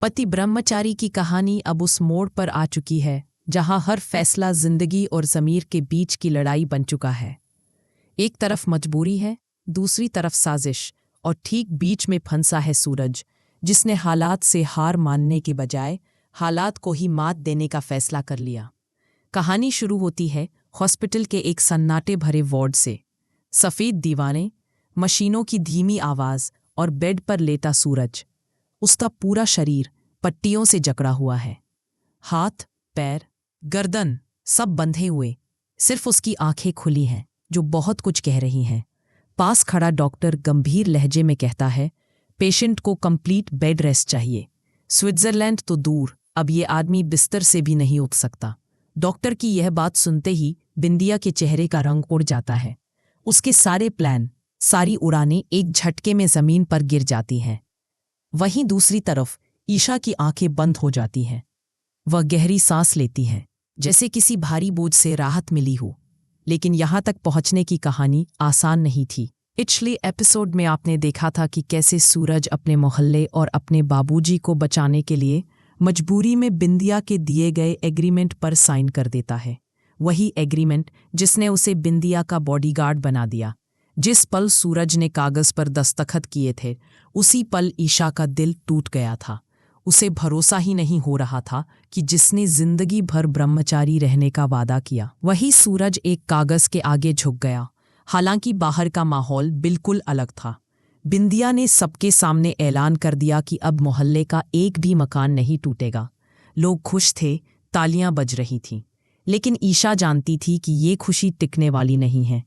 पति ब्रह्मचारी की कहानी अब उस मोड़ पर आ चुकी है जहां हर फैसला जिंदगी और ज़मीर के बीच की लड़ाई बन चुका है। एक तरफ मजबूरी है, दूसरी तरफ साजिश, और ठीक बीच में फंसा है सूरज, जिसने हालात से हार मानने के बजाय हालात को ही मात देने का फैसला कर लिया। कहानी शुरू होती है हॉस्पिटल के एक सन्नाटे भरे वार्ड से। सफ़ेद दीवारें, मशीनों की धीमी आवाज़ और बेड पर लेटा सूरज। उसका पूरा शरीर पट्टियों से जकड़ा हुआ है। हाथ, पैर, गर्दन सब बंधे हुए, सिर्फ उसकी आंखें खुली हैं जो बहुत कुछ कह रही हैं। पास खड़ा डॉक्टर गंभीर लहजे में कहता है, पेशेंट को कंप्लीट बेड रेस्ट चाहिए। स्विट्जरलैंड तो दूर, अब ये आदमी बिस्तर से भी नहीं उठ सकता। डॉक्टर की यह बात सुनते ही बिंदिया के चेहरे का रंग उड़ जाता है। उसके सारे प्लान, सारी उड़ानें एक झटके में जमीन पर गिर जाती हैं। वहीं दूसरी तरफ ईशा की आंखें बंद हो जाती हैं। वह गहरी सांस लेती है, जैसे किसी भारी बोझ से राहत मिली हो। लेकिन यहां तक पहुंचने की कहानी आसान नहीं थी। पिछले एपिसोड में आपने देखा था कि कैसे सूरज अपने मोहल्ले और अपने बाबूजी को बचाने के लिए मजबूरी में बिंदिया के दिए गए एग्रीमेंट पर साइन कर देता है। वही एग्रीमेंट जिसने उसे बिंदिया का बॉडीगार्ड बना दिया। जिस पल सूरज ने कागज पर दस्तखत किए थे, उसी पल ईशा का दिल टूट गया था। उसे भरोसा ही नहीं हो रहा था कि जिसने जिंदगी भर ब्रह्मचारी रहने का वादा किया, वही सूरज एक कागज के आगे झुक गया। हालांकि बाहर का माहौल बिल्कुल अलग था। बिंदिया ने सबके सामने ऐलान कर दिया कि अब मोहल्ले का एक भी मकान नहीं टूटेगा। लोग खुश थे, तालियां बज रही थीं। लेकिन ईशा जानती थी कि ये खुशी टिकने वाली नहीं है,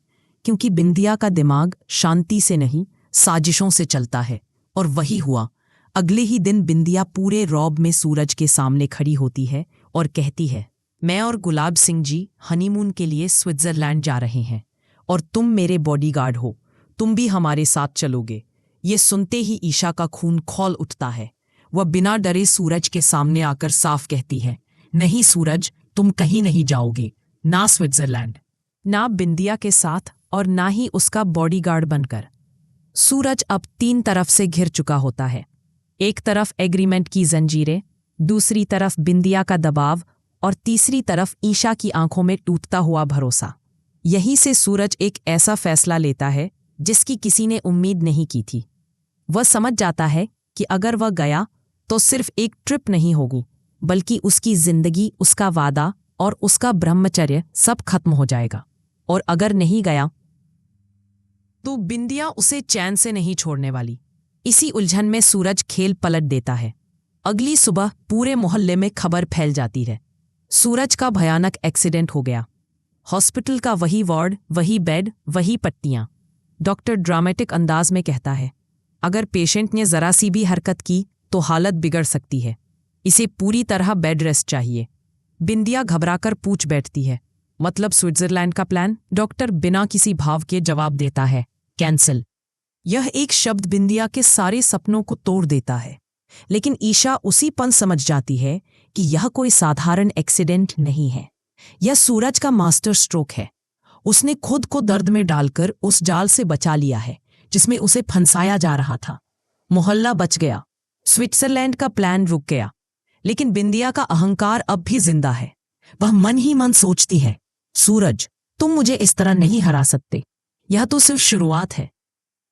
क्योंकि बिंदिया का दिमाग शांति से नहीं, साजिशों से चलता है। और वही हुआ। अगले ही दिन बिंदिया पूरे रौब में सूरज के सामने खड़ी होती है और कहती है, मैं और गुलाब सिंह जी हनीमून के लिए स्विट्जरलैंड जा रहे हैं और तुम मेरे बॉडीगार्ड हो। तुम भी हमारे साथ चलोगे। ये सुनते ही ईशा का खून खौल उठता है। वह बिना डरे सूरज के सामने आकर साफ कहती है, नहीं सूरज, तुम कहीं नहीं जाओगे, ना स्विट्जरलैंड, ना बिंदिया के साथ और ना ही उसका बॉडीगार्ड बनकर। सूरज अब तीन तरफ से घिर चुका होता है। एक तरफ एग्रीमेंट की जंजीरें, दूसरी तरफ बिंदिया का दबाव और तीसरी तरफ ईशा की आंखों में टूटता हुआ भरोसा। यहीं से सूरज एक ऐसा फैसला लेता है जिसकी किसी ने उम्मीद नहीं की थी। वह समझ जाता है कि अगर वह गया तो सिर्फ एक ट्रिप नहीं होगी, बल्कि उसकी जिंदगी, उसका वादा और उसका ब्रह्मचर्य सब खत्म हो जाएगा। और अगर नहीं गया तो बिंदिया उसे चैन से नहीं छोड़ने वाली। इसी उलझन में सूरज खेल पलट देता है। अगली सुबह पूरे मोहल्ले में खबर फैल जाती है, सूरज का भयानक एक्सीडेंट हो गया। हॉस्पिटल का वही वार्ड, वही बेड, वही पट्टियां। डॉक्टर ड्रामेटिक अंदाज में कहता है, अगर पेशेंट ने जरा सी भी हरकत की तो हालत बिगड़ सकती है। इसे पूरी तरह बेड रेस्ट चाहिए। बिंदिया घबराकर पूछ बैठती है, मतलब स्विट्जरलैंड का प्लान? डॉक्टर बिना किसी भाव के जवाब देता है, कैंसिल। यह एक शब्द बिंदिया के सारे सपनों को तोड़ देता है। लेकिन ईशा उसी पल समझ जाती है कि यह कोई साधारण एक्सीडेंट नहीं है। यह सूरज का मास्टर स्ट्रोक है। उसने खुद को दर्द में डालकर उस जाल से बचा लिया है जिसमें उसे फंसाया जा रहा था। मोहल्ला बच गया, स्विट्जरलैंड का प्लान रुक गया। लेकिन बिंदिया का अहंकार अब भी जिंदा है। वह मन ही मन सोचती है, सूरज, तुम मुझे इस तरह नहीं हरा सकते। यह तो सिर्फ शुरुआत है।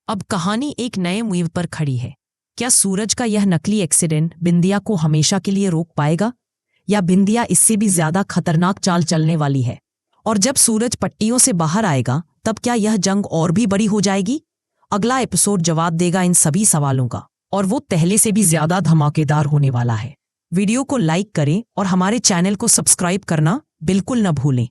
अब कहानी एक नए मूव पर खड़ी है। क्या सूरज का यह नकली एक्सीडेंट बिंदिया को हमेशा के लिए रोक पाएगा, या बिंदिया इससे भी ज्यादा खतरनाक चाल चलने वाली है? और जब सूरज पट्टियों से बाहर आएगा, तब क्या यह जंग और भी बड़ी हो जाएगी? अगला एपिसोड जवाब देगा इन सभी सवालों का, और वो पहले से भी ज्यादा धमाकेदार होने वाला है। वीडियो को लाइक करें और हमारे चैनल को सब्सक्राइब करना बिल्कुल न भूलें।